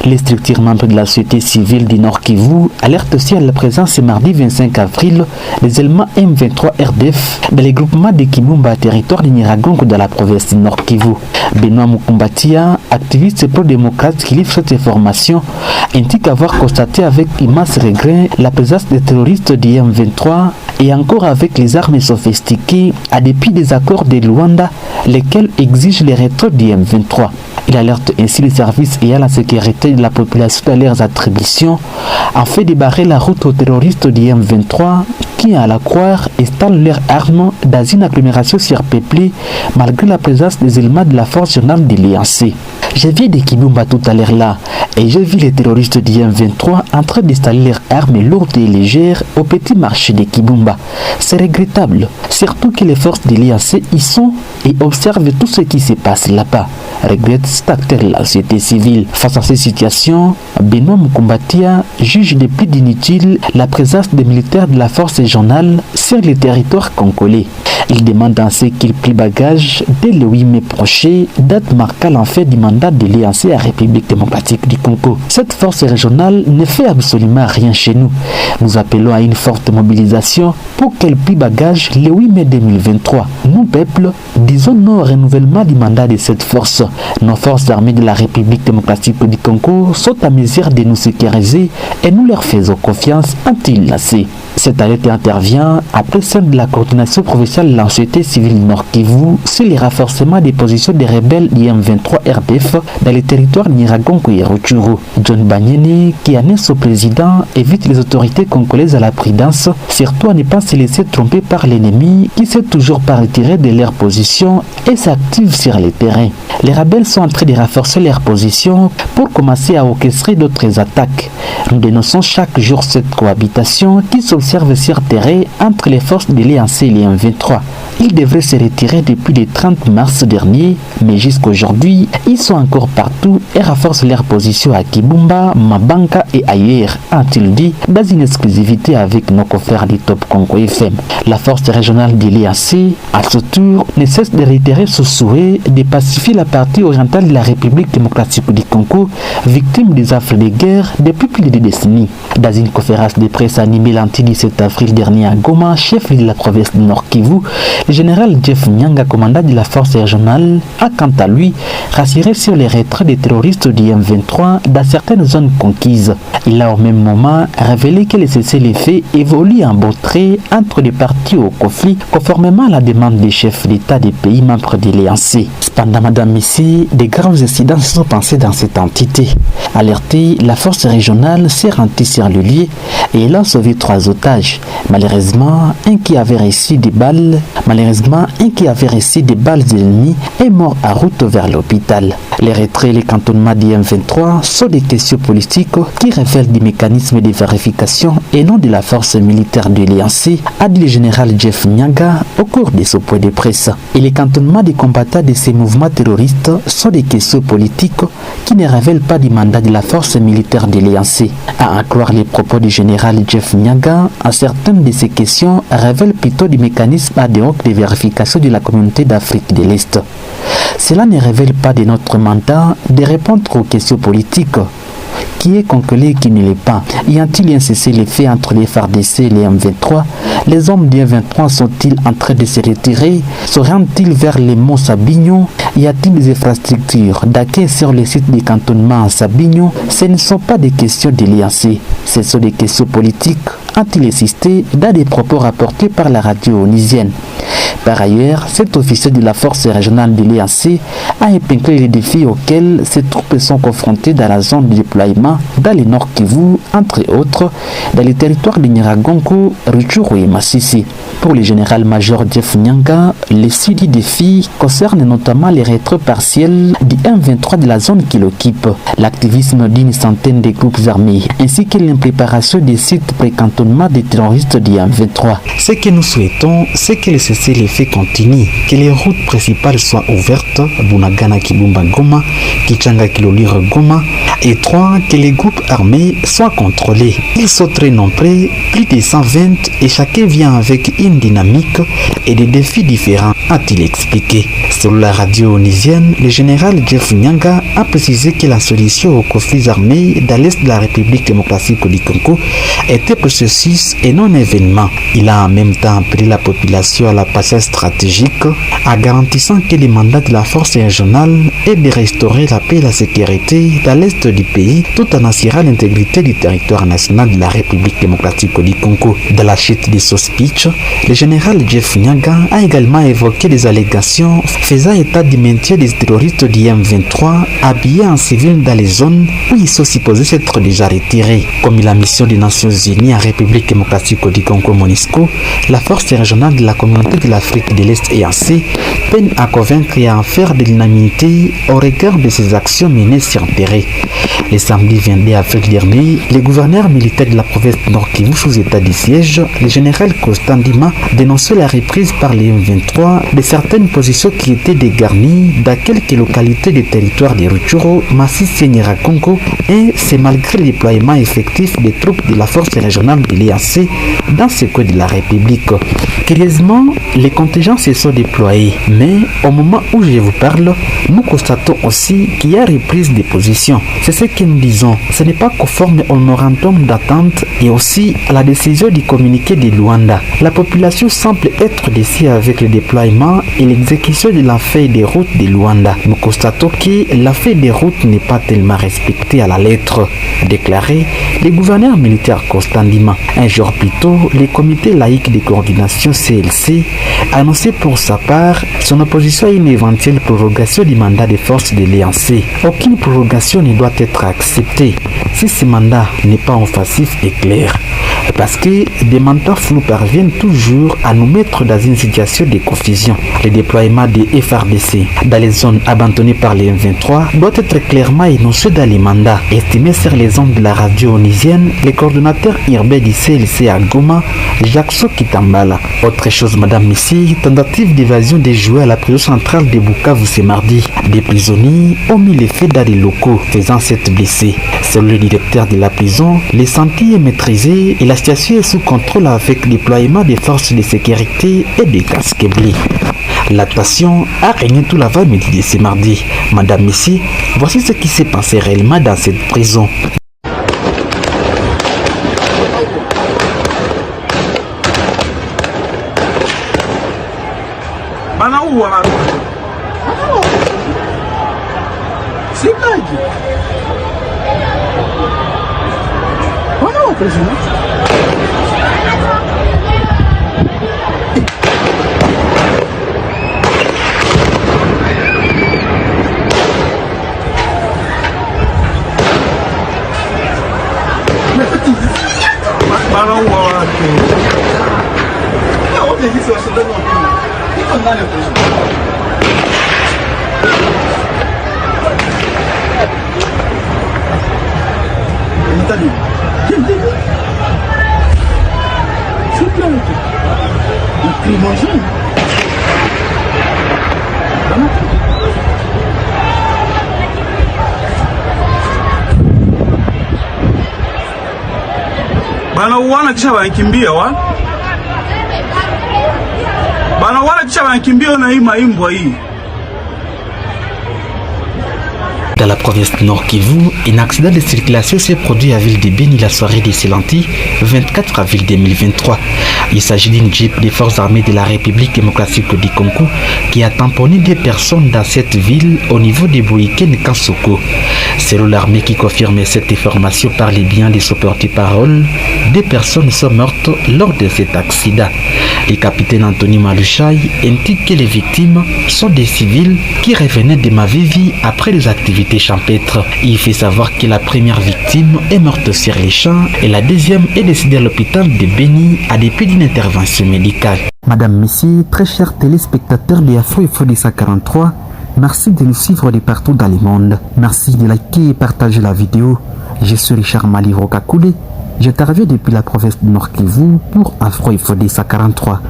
Les structures membres de la société civile du Nord Kivu alertent aussi à la présence ce mardi 25 avril des éléments M23 RDF dans les groupements de Kibumba, territoire de Nyiragongo dans la province du Nord Kivu. Benoît Mukumbatia, activiste pro-démocrate qui livre cette information, indique avoir constaté avec immense regret la présence des terroristes du M23 et encore avec les armes sophistiquées à dépit des accords de Luanda, lesquels exigent les retrait du M23. Il alerte ainsi les services ayant la sécurité de la population dans leurs attributions afin de barrer la route aux terroristes du M23 qui, à la croire, installent leurs armes dans une agglomération surpeuplée malgré la présence des éléments de la force journal de l'IANC. Je viens de Kibumba tout à l'heure là et j'ai vu les terroristes du M23 en train d'installer leurs armes lourdes et légères au petit marché de Kibumba. C'est regrettable, surtout que les forces de l'IANC y sont et observent tout ce qui se passe là-bas, regrette cet acteur de la société civile. Face à ces situations, Benoît Mukumbatia juge de plus d'inutile la présence des militaires de la force régionale sur le territoire congolais. Il demande ainsi qu'il plie bagage dès le 8 mai prochain, date marquant l'enfer du mandat de l'IANC à la République démocratique du Congo. Cette force régionale ne fait absolument rien chez nous. Nous appelons à une forte mobilisation pour qu'elle plie bagage le 8 mai 2023. Nous, peuple, disons non au renouvellement du mandat de cette force. Nos forces armées de la République démocratique du Congo sont à mesure de nous sécuriser et nous leur faisons confiance, a-t-il lancé. Cette alerte intervient après celle de la coordination provinciale de la société civile Nord Kivu sur les renforcements des positions des rebelles du M23 RDF dans les territoires de Nyiragongo et Rutshuru. John Banyene, qui annonce au président, évite les autorités congolaises à la prudence, surtout à ne pas se laisser tromper par l'ennemi qui sait toujours pas retirer de leur position et s'active sur le terrain. Les rebelles sont en train de renforcer leur position pour commencer à orchestrer d'autres attaques. Nous dénonçons chaque jour cette cohabitation qui s'observe sur terrain entre les forces de l'IANC et les M23. Ils devraient se retirer depuis le 30 mars dernier, mais jusqu'aujourd'hui, ils sont encore partout et renforcent leur position à Kibumba, Mabanka et ailleurs, a-t-il dit, dans une exclusivité avec nos confrères du Top Congo FM. La force régionale de l'IANC, à ce tour, ne cesse de réitérer ce souhait de pacifier la partie orientale de la République démocratique du Congo, victime des affres de guerre depuis plus de 2 décennies. Dans une conférence de presse animée le 17 avril dernier à Goma, chef de la province du Nord Kivu, le général Jeff Nyanga, commandant de la force régionale, a quant à lui rassuré sur les retraits des terroristes du M23 dans certaines zones conquises. Il a au même moment révélé que les cessez-le-feu évoluent en beau trait entre les parties au conflit, conformément à la demande des chefs d'État des pays membres de l'IANC. Cependant, Madame Messi, des graves incidents se sont passés dans cette entité. Alertée, la force régionale s'est rendue sur le lieu et elle a sauvé 3 otages. Malheureusement, un qui avait reçu des balles ennemies est mort en route vers l'hôpital. Les retraits et les cantonnements du M23 sont des questions politiques qui révèlent des mécanismes de vérification et non de la force militaire de l'IANC, a dit le général Jeff Nyanga au cours de ce point de presse. Et les cantonnements des combattants de ces mouvements terroristes sont des questions politiques qui ne révèlent pas du mandat de la force militaire de l'IANC. À en croire les propos du général Jeff Nyanga, certaines de ces questions révèlent plutôt des mécanismes ad hoc de vérification de la communauté d'Afrique de l'Est. Cela ne révèle pas de notre mandat de répondre aux questions politiques. Qui est congolais et qui ne l'est pas? Y a-t-il un cessez-le-feu entre les FARDC et les M23? Les hommes du M23 sont-ils en train de se retirer? Se rendent-ils vers les monts Sabignon? Y a-t-il des infrastructures d'accueil sur les sites de cantonnement à Sabignon? Ce ne sont pas des questions de l'IANC, ce sont des questions politiques, a-t-il insisté dans des propos rapportés par la radio onisienne. Par ailleurs, cet officier de la force régionale de l'IANC a épinglé les défis auxquels ces troupes sont confrontées dans la zone de déploiement dans le Nord Kivu, entre autres, dans les territoires de Nyiragongo, Rutshuru et Masisi. Pour le général-major Jeff Nyanga, les 6 défis concernent notamment les retraits partiels du M23 de la zone qu'il occupe, l'activisme d'une centaine de groupes armés, ainsi que l'impréparation des sites pré-cantonnement des terroristes du M23. Ce que nous souhaitons, c'est que le cessez-le-feu continue, que les routes principales soient ouvertes, Bunagana Kibumba Goma, Kichanga Kilolire Goma, et 3, que les groupes armés soient contrôlés. Ils sont très nombreux, plus de 120, et chacun vient avec une une dynamique et des défis différents, a-t-il expliqué. Sur la radio onisienne, le général Jeff Nyanga a précisé que la solution aux conflits armés dans l'Est de la République démocratique du Congo était processus et non événement. Il a en même temps appelé la population à la patience stratégique, en garantissant que le mandat de la force régionale est de restaurer la paix et la sécurité dans l'Est du pays, tout en assurant l'intégrité du territoire national de la République démocratique du Congo. Dans la chute de son speech, le général Jeff Nyanga a également évoqué des allégations faisant état du maintien des terroristes du M23 habillés en civil dans les zones où ils sont supposés s'être déjà retirés. Comme la mission des Nations Unies en République démocratique du Congo MONUSCO, la force régionale de la communauté de l'Afrique de l'Est EAC peine à convaincre et à en faire de l'unanimité au regard de ses actions menées sur terrain. Le samedi 22 avril dernier, le gouverneur militaire de la province Nord Kivu sous état de siège, le général Constant Ndima, dénonçait la reprise par les M23 de certaines positions qui étaient dégarnies dans quelques localités des territoires de Rutshuru, Masisi et Nyiragongo, et c'est malgré le déploiement effectif des troupes de la force régionale de l'EAC dans ce coin de la République. Curieusement, les contingents se sont déployés, mais au moment où je vous parle, nous constatons aussi qu'il y a reprise des positions. C'est ce que nous disons, ce n'est pas conforme au memorandum d'attente et aussi à la décision du communiqué de Luanda. La population semble être déçue avec le déploiement et l'exécution de la feuille de route de Luanda. Nous constatons que la feuille de route n'est pas tellement respectée à la lettre, déclaré le gouverneur militaire Constant Ndima. Un jour plus tôt, le comité laïque de coordination CLC a annoncé pour sa part son opposition à une éventuelle prorogation du mandat des forces de l'EAC. Aucune prorogation ne doit être acceptée si ce mandat n'est pas offensif et clair. Parce que des mandats flous parviennent toujours à nous mettre dans une situation de confusion. Le déploiement des FRDC dans les zones abandonnées par les M23 doit être clairement énoncé dans les mandats. Estimé sur les ondes de la radio onisienne, le coordonnateur urbain du CLC à Goma, Jackson Kitambala. Autre chose, Madame Messi, tentative d'évasion des joueurs à la prison centrale de Bukavu ce mardi. Des prisonniers ont mis les faits dans les locaux, faisant 7 blessés. Selon le directeur de la prison, le sentier est maîtrisé et la situation est sous contrôle avec le déploiement des forces de sécurité et des casques bleus. La tension a régné tout l'avant-midi de ce mardi. Madame Messi, voici ce qui s'est passé réellement dans cette prison. Bana uwana kisha wanakimbia wa? Bana uwana kisha wanakimbia na hii maimbwa hii. Dans la province Nord Kivu, un accident de circulation s'est produit à Ville de Beni la soirée de Selanti, 24 avril 2023. Il s'agit d'une jeep des forces armées de la République démocratique du Congo qui a tamponné des personnes dans cette ville au niveau de Boïken Kansoko. Selon l'armée qui confirme cette information par les biens de son porte-parole, 2 personnes sont mortes lors de cet accident. Le capitaine Anthony Maluchai indique que les victimes sont des civils qui revenaient de Mavivi après les activités champêtres. Il fait savoir que la première victime est morte sur les champs et la deuxième est décédée à l'hôpital de Beni à dépit d'une intervention médicale. Madame, Messieurs, très chers téléspectateurs de Afro Info 43, merci de nous suivre de partout dans le monde. Merci de liker et partager la vidéo. Je suis Richard Maliro Kakule. J'interviens depuis la province du Nord Kivu pour Afro Info 43.